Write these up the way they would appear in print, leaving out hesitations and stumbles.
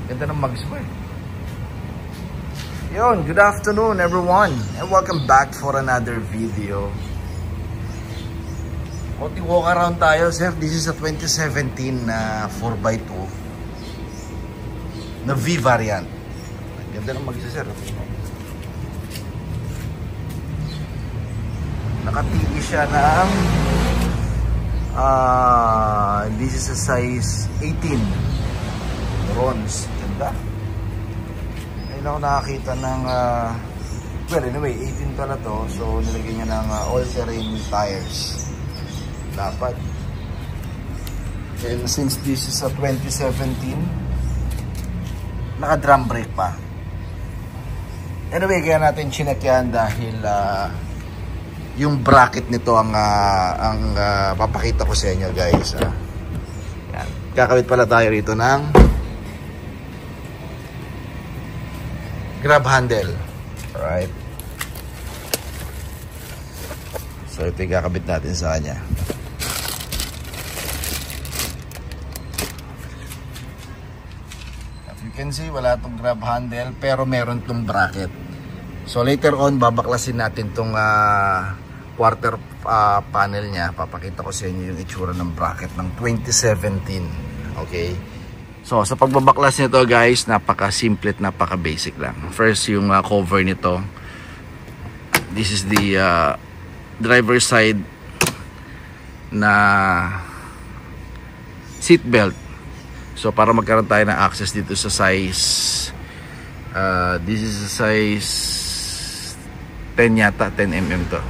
Ganda ng mags mo eh. Yun, good afternoon everyone. And welcome back for another video. Konting walk around tayo, sir. This is a 2017 na 4x2 na V variant. Ganda ng mags, sir. Nakatigi siya ng this is a size 18 bronze. Ganda. Ngayon ako nakakita ng well anyway 18 pala to, so nilagyan niya ng all-terrain tires. Dapat. And since this is a 2017, naka drum brake pa. Anyway, kaya natin chinek yan dahil yung bracket nito ang papakita ko sa inyo, guys. Yan. Kakabit pala tayo rito ng grab handle. Alright. So ito yung kakabit natin sa kanya. As you can see, wala itong grab handle pero meron itong bracket. So later on, babaklasin natin itong quarter panel niya. Papakita ko sa inyo yung itsura ng bracket ng 2017. Okay. So sa pagbabaklas nito, guys, napaka-simple at napaka-basic lang. First, yung cover nito. This is the driver side na seat belt. So para magkaroon tayo ng access dito sa size this is a size 10 yata, 10mm to.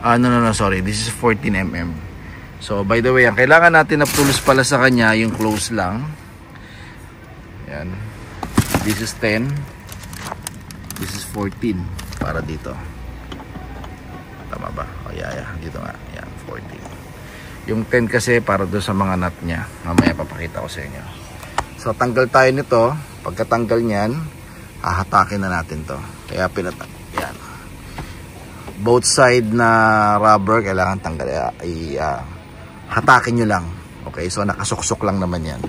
No, sorry. This is 14mm. So, by the way, ang kailangan natin na tools pala sa kanya, yung close lang. Yan. This is 10. This is 14. Para dito. Tama ba? O, yeah. Dito nga. Yan, 14. Yung 10 kasi para doon sa mga nut niya. Mamaya papakita ko sa inyo. So, tanggal tayo nito. Pagkatanggal niyan, hahatakin na natin to. Kaya pinatanggal. Yan. Both side na rubber kailangan tanggal, hatakin nyo lang. Okay, so nakasuksok lang naman yan.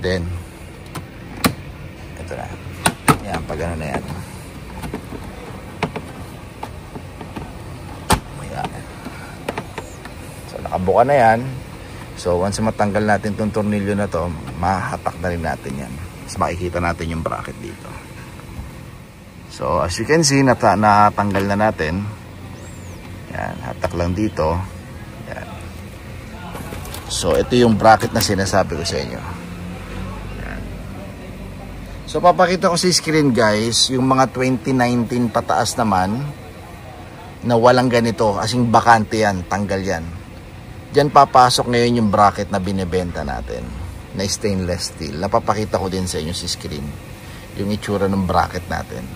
Then ito na. Yan, pag ano na yan. Ayan. So nakabuka na yan. So once matanggal natin itong tornilyo na to, mahatak na rin natin yan. Mas makikita natin yung bracket dito. So as you can see, natanggal na natin. Yan, hatak lang dito. Yan. So ito yung bracket na sinasabi ko sa inyo. Yan. So papakita ko sa screen, guys, yung mga 2019 pataas naman na walang ganito, asing bakante yan, tanggal yan. Diyan papasok ngayon yung bracket na binebenta natin na stainless steel. Napapakita ko din sa inyo sa screen yung itsura ng bracket natin.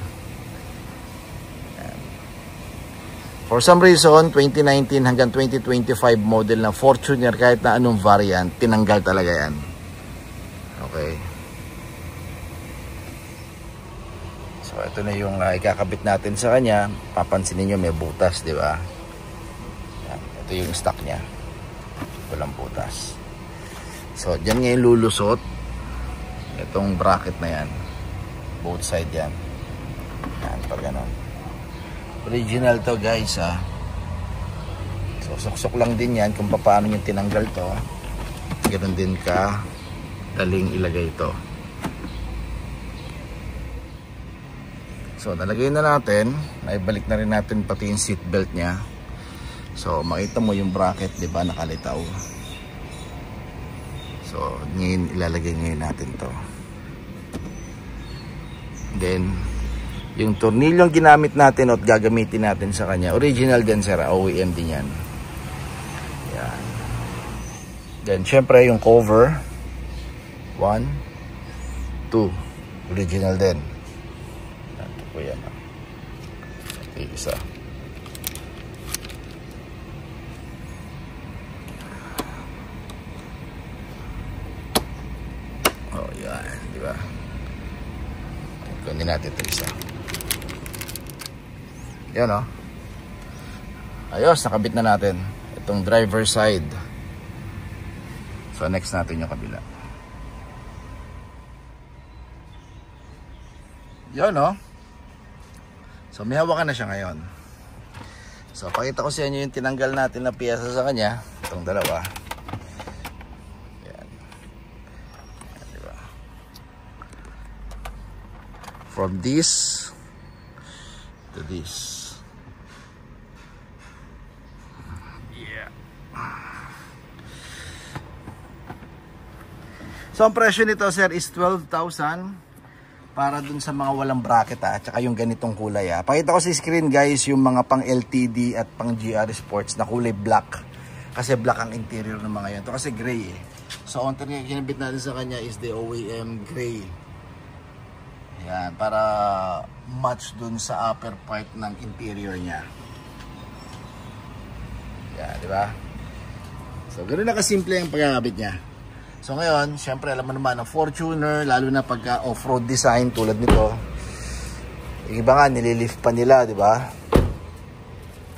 For some reason, 2019 hanggang 2025 model na Fortuner, kahit na anong variant, tinanggal talaga yan. Okay. So, ito na yung ikakabit natin sa kanya. Papansin niyo may butas, di ba? Yan. Ito yung stock niya. Walang butas. So, dyan ngayon lulusot. Itong bracket na yan. Both side yan. Yan, pag ganon. Original to, guys, ha. So suksok lang din yan kung paano yung tinanggal to. Ganoon din ka daling ilagay ito. So nalagay na natin. Naibalik na rin natin pati yung seat belt nya. So makita mo yung bracket, di ba, nakalitaw. So ngayon ilalagay ngayon natin to. Then yung tornilyong ginamit natin at gagamitin natin sa kanya, original din, sir, OEM din yan. Yan. Then syempre yung cover 1, 2, original din. Ito po yan. Okay, isa. Oh, yan, di ba? Kunin natin ito isa. Yan, o. Ayos, nakabit na natin itong driver side. So next natin yung kabila. Yun, no? So, may hawakan na siya ngayon. So, pakita ko sa inyo yung tinanggal natin na piyesa sa kanya. Itong dalawa. Yan. Yan, diba? From this to this. Yeah. So, ang presyo nito, sir, is 12,000 para dun sa mga walang bracket, at saka yung ganitong kulay. Pakita ko sa screen, guys, yung mga pang LTD at pang GR Sports na kulay black. Kasi black ang interior ng mga yan. Ito kasi gray eh. So, ang kinabit natin sa kanya is the OEM gray. Yan, para match dun sa upper part ng interior niya. Yan, di ba? So, ganoon na kasimple ang pagkakabit niya. So ngayon, syempre alam mo naman ang Fortuner, lalo na pagka off-road design tulad nito. Iba nga nililift pa nila, di ba?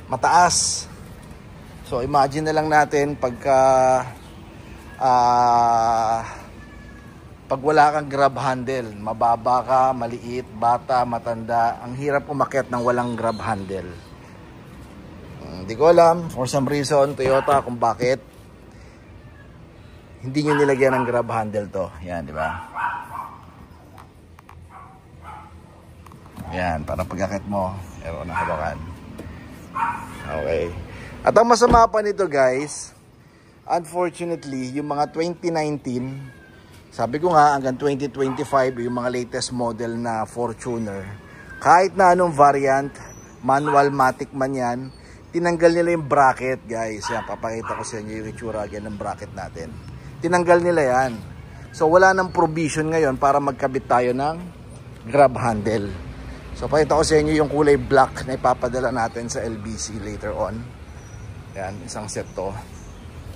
Mataas. So imagine na lang natin pagka pag wala kang grab handle, mababa ka, maliit, bata, matanda, ang hirap umakyat ng walang grab handle. Hindi ko alam for some reason Toyota kung bakit hindi nyo nilagyan ng grab handle to. Yan, di ba? Yan, para pagkakit mo, meron na hawakan. Okay. At ang masama pa nito, guys, unfortunately, yung mga 2019, sabi ko nga, hanggang 2025, yung mga latest model na Fortuner, kahit na anong variant, manual, matic man yan, tinanggal nila yung bracket, guys. Yan, papakita ko sa inyo yung itsura again ng bracket natin. Tinanggal nila yan. So wala nang provision ngayon para magkabit tayo ng grab handle. So pakita ko sa inyo yung kulay black na ipapadala natin sa LBC later on. Yan, isang set to.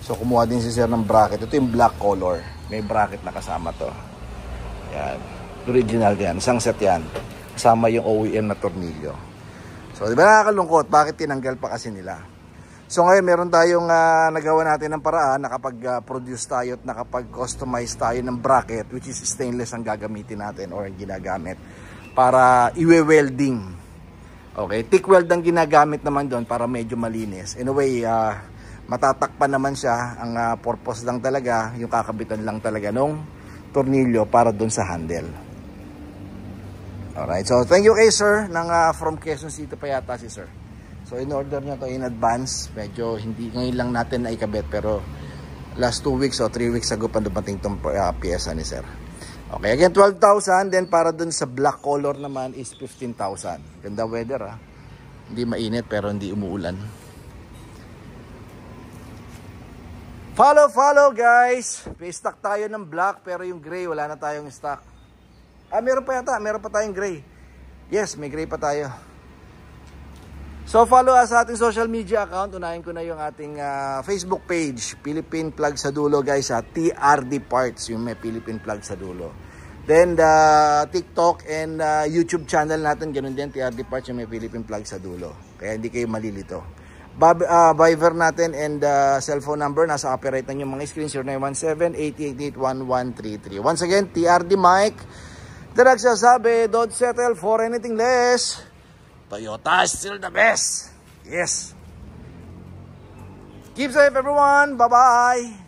So kumuha din si sir ng bracket. Ito yung black color. May bracket na kasama to. Yan. Original yan. Isang set yan. Kasama yung OEM na tornilyo. So di ba nakakalungkot? Bakit tinanggal pa kasi nila? So ngayon meron tayong nagawa natin ng paraan, nakapag-produce tayo at nakapag-customize tayo ng bracket, which is stainless ang gagamitin natin or ginagamit para iwe-welding. Okay, thick weld ang ginagamit naman doon para medyo malinis. Anyway, matatakpan naman siya. Ang purpose lang talaga, yung kakabitan lang talaga nung tornilyo para doon sa handle. Alright, so thank you kay sir from Quezon City pa yata si sir. So in-order niya to in advance. Medyo hindi ngayon lang natin naikabit, pero last 2 weeks o 3 weeks ago pa dumating itong piyesa ni sir. Okay, again 12,000. Then para dun sa black color naman is 15,000. Ganda weather Hindi mainit pero hindi umuulan. Follow guys. May stock tayo ng black pero yung gray wala na tayong stock. Meron pa yata. Meron pa tayong gray. Yes, may gray pa tayo. So follow us sa ating social media account. Unahin ko na yung ating Facebook page, Philippine Plug sa Dulo, guys, TRD Parts, yung may Philippine Plug sa Dulo. Then the TikTok and YouTube channel natin, ganun din, TRD Parts, yung may Philippine Plug sa Dulo. Kaya hindi kayo malilito. Viber natin and cellphone number nasa upper right ng yung mga screen, 0917-888-1133. Once again, TRD Mike, the nagsasabi, don't settle for anything less. Toyota is still the best. Yes. Keep safe everyone. Bye-bye.